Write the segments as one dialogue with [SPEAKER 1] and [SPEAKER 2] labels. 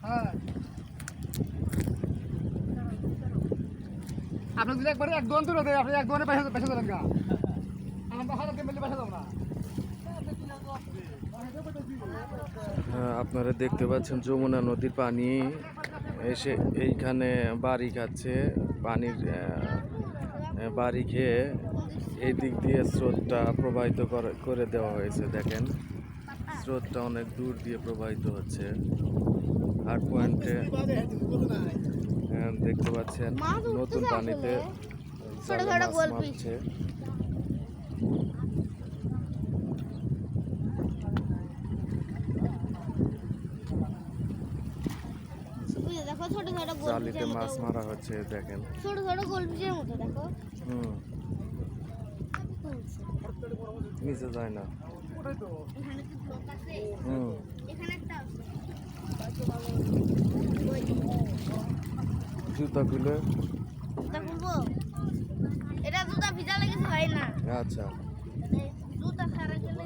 [SPEAKER 1] হ্যাঁ আপনি যদি একবারে এক দোকান তুলে দেয় আপনি এক দোকানে পয়সা দেবেন গা আমরা হাজারকে মিলে পয়সা দেবো না।
[SPEAKER 2] আপনারা দেখতে পাচ্ছেন যমুনা নদীর পানি এসে এইখানে বাড়ি খাচ্ছে। পানির বাড়ি খেয়ে এই দিক দিয়ে স্রোতটা প্রবাহিত করে দেওয়া হয়েছে। দেখেন স্রোতটা অনেক দূর দিয়ে প্রবাহিত হচ্ছে। আর পয়েন্টে দেখতে পাচ্ছেন নতুন পানিতে জালে মাছ মারছে। জালিতে মাছ মারা হচ্ছে দেখেন,
[SPEAKER 3] ছোট ছোট গোলফিশের মতো দেখো।
[SPEAKER 2] নিচে যায় না।
[SPEAKER 3] এখানে কি ব্লক আছে? এখানে একটা আছে।
[SPEAKER 2] জুতা খুলে
[SPEAKER 3] জুতা খুলবো? এটা জুতা ভিজা লেগেছে ভাই না।
[SPEAKER 2] আচ্ছা
[SPEAKER 3] জুতা ছাড়া গেলে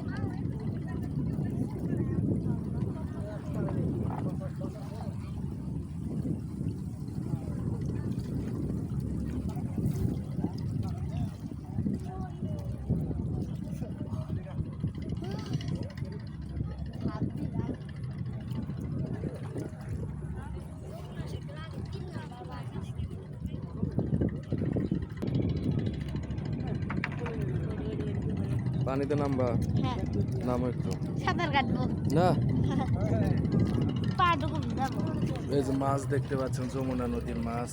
[SPEAKER 2] পানিতে নামবা?
[SPEAKER 3] হ্যাঁ
[SPEAKER 2] নামো একটু।
[SPEAKER 3] সাঁতার কাটবো
[SPEAKER 2] না
[SPEAKER 3] পা ডুবো যাবো।
[SPEAKER 2] এই যে মাছ দেখতে পাচ্ছেন, যমুনা নদীর মাছ।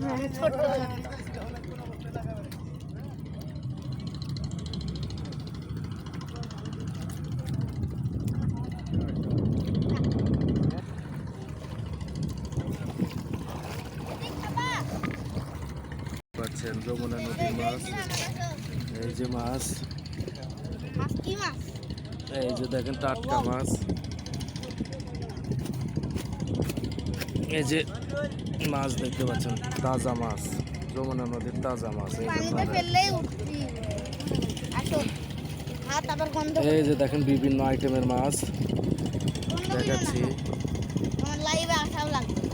[SPEAKER 3] দেখি ছোট
[SPEAKER 2] পাচ্ছেন যমুনা নদীর মাছ। এই যে মাছ,
[SPEAKER 3] মাছ কি মাছ?
[SPEAKER 2] এই যে দেখেন টাটকা মাছ। এই যে মাছ দেখতে পাচ্ছেন, তাজা মাছ, যমুনা নদীর তাজা মাছ।
[SPEAKER 3] পানিতে ফেললেই উঠবি। আসো হাত আবার গন্ধ।
[SPEAKER 2] এই যে দেখেন বিভিন্ন আইটেমের মাছ
[SPEAKER 3] গন্ধ
[SPEAKER 2] দেখাচ্ছি।
[SPEAKER 3] আমার লাইভে আসাও লাগবে।